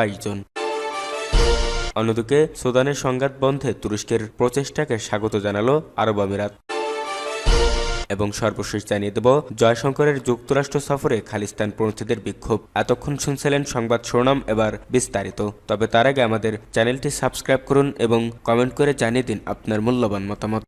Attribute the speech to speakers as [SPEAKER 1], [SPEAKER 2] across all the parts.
[SPEAKER 1] 22 জন। অন্যদিকে সুদানের সংঘাত বন্ধে তুরস্কের প্রচেষ্টাকে স্বাগত জানালো আরব আমিরাত। এবং সর্বশেষ জানিয়ে দেব, জয়শঙ্করের যুক্তরাষ্ট্র সফরে খালিস্তানপন্থীদের বিক্ষোভ। এতক্ষণ শুনছিলেন সংবাদ শিরোনাম, এবার বিস্তারিত। তবে তার আগে আমাদের চ্যানেলটি সাবস্ক্রাইব করুন এবং কমেন্ট করে জানিয়ে দিন আপনার মূল্যবান মতামত।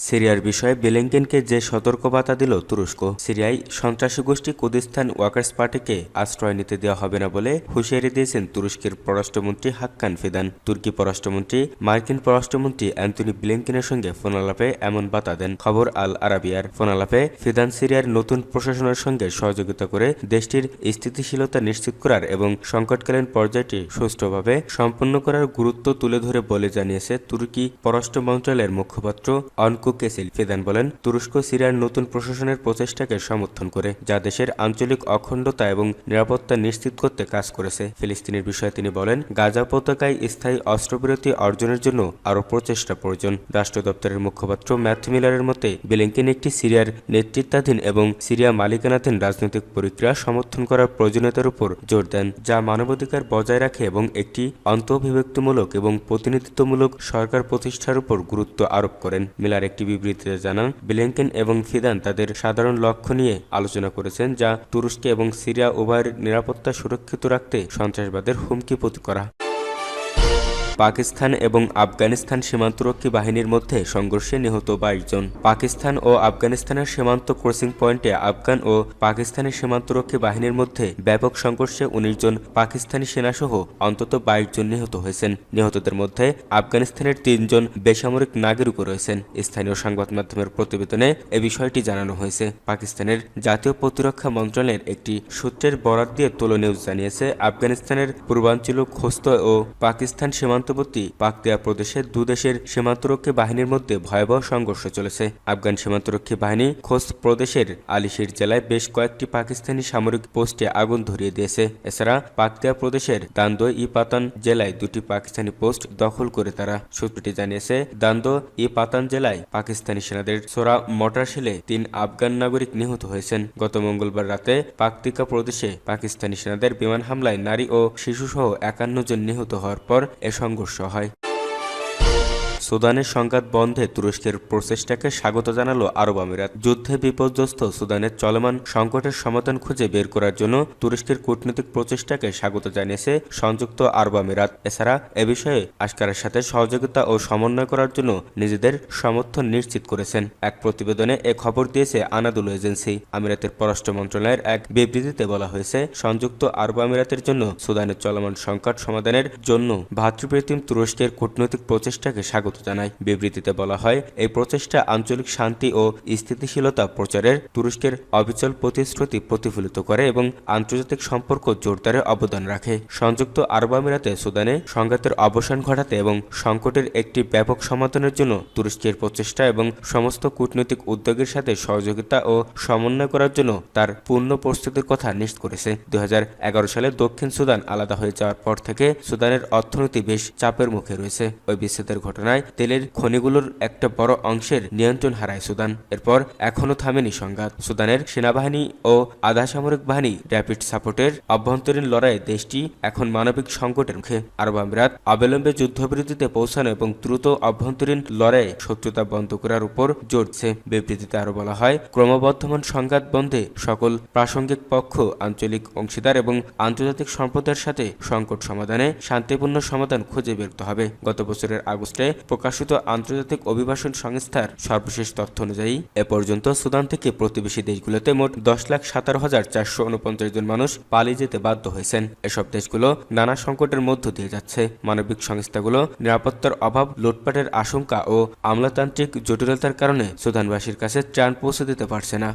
[SPEAKER 1] সিরিয়ার বিষয়ে ব্লিংকেনকে যে সতর্কবার্তা দিল তুরস্ক। সিরিয়ায় সন্ত্রাসী গোষ্ঠী কুর্দিস্তান ওয়ার্কার্স পার্টিকে আশ্রয় নিতে দেওয়া হবে না বলে হুঁশিয়ারি দিয়েছেন তুরস্কের পররাষ্ট্রমন্ত্রী হাক্কান ফিদান। তুর্কি পররাষ্ট্রমন্ত্রী মার্কিন পররাষ্ট্রমন্ত্রী অ্যান্টনি ব্লিংকেনের সঙ্গে ফোনালাপে এমন বার্তা দেন খবর আল আরাবিয়ার। ফোনালাপে ফিদান সিরিয়ার নতুন প্রশাসনের সঙ্গে সহযোগিতা করে দেশটির স্থিতিশীলতা নিশ্চিত করার এবং সংকটকালীন পর্যায়টি সুষ্ঠুভাবে সম্পন্ন করার গুরুত্ব তুলে ধরে বলে জানিয়েছে তুর্কি পররাষ্ট্র মন্ত্রণালয়ের মুখপাত্র অনকু কেসিল। ফিদান বলেন, তুরস্ক সিরিয়ার নতুন প্রশাসনের প্রচেষ্টাকে সমর্থন করে, যা দেশের আঞ্চলিক অখণ্ডতা এবং নিরাপত্তা নিশ্চিত করতে কাজ করেছে। ফিলিস্তিনের বিষয়ে তিনি বলেন, গাজা উপত্যকায় স্থায়ী অস্ত্রবিরতি অর্জনের জন্য আরও প্রচেষ্টা প্রয়োজন। রাষ্ট্র দপ্তরের মুখপাত্র ম্যাথু মিলারের মতে, ব্লিংকেন একটি সিরিয়ার নেতৃত্বাধীন এবং সিরিয়া মালিকানাধীন রাজনৈতিক প্রক্রিয়া সমর্থন করার প্রয়োজনীয়তার উপর জোর দেন, যা মানবাধিকার বজায় রাখে এবং একটি অন্তর্বিভক্তিমূলক এবং প্রতিনিধিত্বমূলক সরকার প্রতিষ্ঠার উপর গুরুত্ব আরোপ করেন। মিলার একটি বিবৃতিতে জানান, ব্লিংকেন এবং ফিদান তাদের সাধারণ লক্ষ্য নিয়ে আলোচনা করেছেন, যা তুরস্ক এবং সিরিয়া উভয়ের নিরাপত্তা সুরক্ষিত রাখতে সন্ত্রাসবাদের হুমকি প্রতিরোধ করা। পাকিস্তান এবং আফগানিস্তান সীমান্তরক্ষী বাহিনীর মধ্যে সংঘর্ষে নিহত 22 জন। পাকিস্তান ও আফগানিস্তানের সীমান্ত ক্রসিং পয়েন্টে আফগান ও পাকিস্তানি সীমান্তরক্ষী বাহিনীর মধ্যে ব্যাপক সংঘর্ষে 19 জন পাকিস্তানি সেনাসহ অন্তত 22 জন নিহত হয়েছেন। নিহতদের মধ্যে আফগানিস্তানের 3 জন বেসামরিক নাগরিকও রয়েছেন। স্থানীয় সংবাদ মাধ্যমের প্রতিবেদনে এ বিষয়টি জানানো হয়েছে। পাকিস্তানের জাতীয় প্রতিরক্ষা মন্ত্রণালয়ের একটি সূত্রের বরাত দিয়ে তোলো নিউজ জানিয়েছে, আফগানিস্তানের পূর্বাঞ্চল খোস্ত ও পাকিস্তান সীমান্তবর্তী পাকতিয়া প্রদেশে দুদেশের সীমান্তরক্ষী বাহিনীর মধ্যে ভয়াবহ সংঘর্ষ চলেছে। আফগান সীমান্তরক্ষী বাহিনী খোস্ত প্রদেশের আলিশির জেলায় বেশ কয়েকটি পাকিস্তানি সামরিক পোস্টে আগুন ধরিয়ে দিয়েছে। এছাড়া পাকতিয়া প্রদেশের দান্দো ই পাতান জেলায় 2টি পাকিস্তানি পোস্ট দখল করে তারা। সূত্রটি জানিয়েছে, দান্দো ই পাতান জেলায় পাকিস্তানি সেনাদের ছোড়া মোটর শেলে 3 আফগান নাগরিক নিহত হয়েছেন। গত মঙ্গলবার রাতে পাকতিকা প্রদেশে পাকিস্তানি সেনাদের বিমান হামলায় নারী ও শিশুসহ 51 জন নিহত হওয়ার পর এ সংঘর্ষ হয়। সুদানের সংঘাত বন্ধে তুরস্কের প্রচেষ্টাকে স্বাগত জানালো আরব আমিরাত। যুদ্ধে বিপর্যস্ত সুদানের চলমান সংকটের সমাধান খুঁজে বের করার জন্য তুরস্কের কূটনৈতিক প্রচেষ্টাকে স্বাগত জানিয়েছে সংযুক্ত আরব আমিরাত। এছাড়া এ বিষয়ে আশকারের সাথে সহযোগিতা ও সমন্বয় করার জন্য নিজেদের সমর্থন নিশ্চিত করেছেন। এক প্রতিবেদনে এ খবর দিয়েছে আনাদুলু এজেন্সি। আমিরাতের পররাষ্ট্র মন্ত্রণালয়ের এক বিবৃতিতে বলা হয়েছে, সংযুক্ত আরব আমিরাতের জন্য সুদানের চলমান সংকট সমাধানের জন্য ভ্রাতৃপ্রতিম তুরস্কের কূটনৈতিক প্রচেষ্টাকে স্বাগত জানায়। বিবৃতিতে বলা হয়, এই প্রচেষ্টা আঞ্চলিক শান্তি ও স্থিতিশীলতা প্রচারের তুরস্কের অবিচল প্রতিশ্রুতি প্রতিফলিত করে এবং আন্তর্জাতিক সম্পর্ক জোরদারে অবদান রাখে। সংযুক্ত আরব আমিরাতে সুদানে সংঘাতের অবসান ঘটাতে এবং সংকটের একটি ব্যাপক সমাধানের জন্য তুরস্কের প্রচেষ্টা এবং সমস্ত কূটনৈতিক উদ্যোগের সাথে সহযোগিতা ও সমন্বয় করার জন্য তার পূর্ণ প্রস্তুতির কথা নিশ্চিত করেছে। 2011 সালে দক্ষিণ সুদান আলাদা হয়ে যাওয়ার পর থেকে সুদানের অর্থনীতি বেশ চাপের মুখে রয়েছে। ওই বিচ্ছেদের ঘটনায় তেলের খনিগুলোর একটা বড় অংশের নিয়ন্ত্রণ হারায় সুদান। এরপর এখনো থামেনি সংঘাত। সুদানের সেনাবাহিনী ও আধা সামরিক বাহিনী র্যাপিড সাপোর্টের অভ্যন্তরীণ লড়াইয়ে দেশটি এখন মানবিক সংকটের মুখে। আরব আমিরাত অবিলম্বে যুদ্ধবিরতিতে পৌঁছানো এবং দ্রুত অভ্যন্তরীণ লড়াইয়ে শত্রুতা বন্ধ করার উপর জোর দিয়েছে। বিবৃতিতে আরো বলা হয়, ক্রমবর্ধমান সংঘাত বন্ধে সকল প্রাসঙ্গিক পক্ষ, আঞ্চলিক অংশীদার এবং আন্তর্জাতিক সম্প্রদায়ের সাথে সংকট সমাধানে শান্তিপূর্ণ সমাধান খুঁজে বের করতে হবে। গত বছরের আগস্টে প্রকাশিত আন্তর্জাতিক অভিবাসন সংস্থার সর্বশেষ তথ্য অনুযায়ী এ পর্যন্ত সুদান থেকে প্রতিবেশী দেশগুলোতে মোট 10,17,449 জন মানুষ পালিয়ে যেতে বাধ্য হয়েছেন। এসব দেশগুলো নানা সংকটের মধ্য দিয়ে যাচ্ছে। মানবিক সংস্থাগুলো নিরাপত্তার অভাব, লুটপাটের আশঙ্কা ও আমলাতান্ত্রিক জটিলতার কারণে সুদানবাসীর কাছে ত্রাণ পৌঁছে দিতে পারছে না।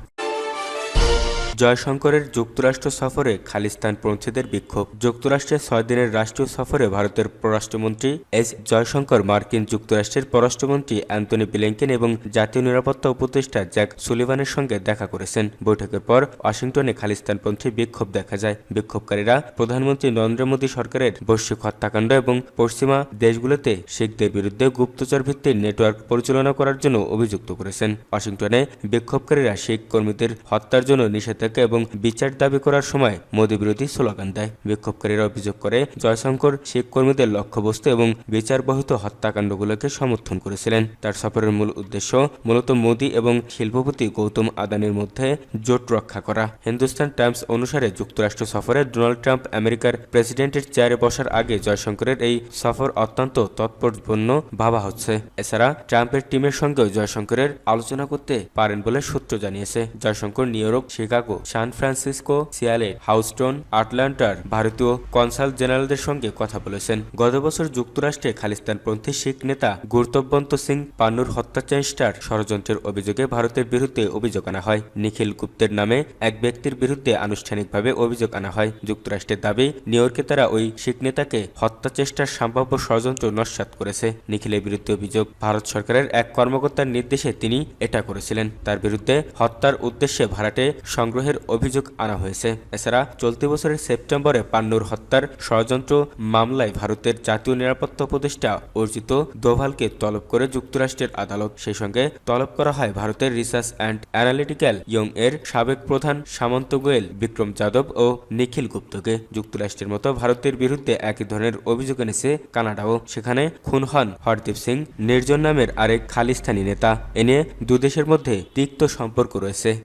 [SPEAKER 1] জয়শঙ্করের যুক্তরাষ্ট্র সফরে খালিস্তানপন্থীদের বিক্ষোভ। যুক্তরাষ্ট্রের 6 দিনের রাষ্ট্রীয় সফরে ভারতের পররাষ্ট্রমন্ত্রী এস জয়শঙ্কর মার্কিন যুক্তরাষ্ট্রের পররাষ্ট্রমন্ত্রী অ্যান্টনি ব্লিংকেন এবং জাতীয় নিরাপত্তা উপদেষ্টা জ্যাক সুলিভানের সঙ্গে দেখা করেছেন। বৈঠকের পর ওয়াশিংটনে খালিস্তানপন্থী বিক্ষোভ দেখা যায়। বিক্ষোভকারীরা প্রধানমন্ত্রী নরেন্দ্র মোদী সরকারের বৈশ্বিক হত্যাকাণ্ড এবং পশ্চিমা দেশগুলোতে শিখদের বিরুদ্ধে গুপ্তচর ভিত্তিক নেটওয়ার্ক পরিচালনা করার জন্য অভিযুক্ত করেছেন। ওয়াশিংটনে বিক্ষোভকারীরা শিখ কর্মীদের হত্যার জন্য নিষেধাজ্ঞা উপত্যকা এবং বিচার দাবি করার সময় মোদি বিরোধী স্লোগান দেয়। বিক্ষোভকারীরা অভিযোগ করে জয়শঙ্কর শিখ কর্মীদের লক্ষ্যবস্তু এবং বিচার বহিত হত্যাকাণ্ডগুলোকে সমর্থন করেছিলেন। তার সফরের মূল উদ্দেশ্য মূলত মোদি এবং শিল্পপতি গৌতম আদানির মধ্যে জোট রক্ষা করা। হিন্দুস্তান টাইমস অনুসারে যুক্তরাষ্ট্র সফরে ডোনাল্ড ট্রাম্প আমেরিকার প্রেসিডেন্টের চেয়ারে বসার আগে জয়শঙ্করের এই সফর অত্যন্ত তাৎপর্যপূর্ণ ভাবা হচ্ছে। এছাড়া ট্রাম্পের টিমের সঙ্গেও জয়শঙ্করের আলোচনা করতে পারেন বলে সূত্র জানিয়েছে। Jaishankar New York, Chicago, San Francisco, Seattle, Houston, আটলান্টার ভারতীয় কনসাল জেনারেলদের সঙ্গে কথা বলেছেন। গত বছর যুক্তরাষ্ট্রে খালিস্তানপন্থী শিখ নেতা গুরতবন্ত সিং পান্নুর হত্যা চেষ্টার ষড়যন্ত্রের অভিযোগে ভারতের বিরুদ্ধে অভিযোগ আনা হয়। নিখিল গুপ্তের নামে এক ব্যক্তির বিরুদ্ধে আনুষ্ঠানিকভাবে অভিযোগ আনা হয়। যুক্তরাষ্ট্রের দাবি, নিউ ইয়র্কে তারা ওই শিখ নেতাকে হত্যা চেষ্টার সম্ভাব্য ষড়যন্ত্র নস্যাৎ করেছে। নিখিলের বিরুদ্ধে অভিযোগ, ভারত সরকারের এক কর্মকর্তার নির্দেশে তিনি এটা করেছিলেন। তার বিরুদ্ধে হত্যার উদ্দেশ্যে ভাড়াটে সংগ্রহের অভিযোগ আনা হয়েছে। এছাড়া চলতি বছরের সেপ্টেম্বরে পান্নুর হত্যার ষড়যন্ত্র মামলায় ভারতের জাতীয় নিরাপত্তা উপদেষ্টা অর্জিত দোভালকে তলব করে যুক্তরাষ্ট্রের আদালত। সেই সঙ্গে তলব করা হয় ভারতের রিসার্চ অ্যান্ড অ্যানালিটিক্যাল ইয়ং এর সাবেক প্রধান সামন্ত গোয়েল বিক্রম যাদব ও নিখিল গুপ্তকে। যুক্তরাষ্ট্রের মতো ভারতের বিরুদ্ধে একই ধরনের অভিযোগ এনেছে কানাডাও। সেখানে খুন হন হরদীপ সিং নির্জন নামের আরেক খালিস্তানি নেতা। এ নিয়ে দুদেশের মধ্যে তিক্ত সম্পর্ক রয়েছে।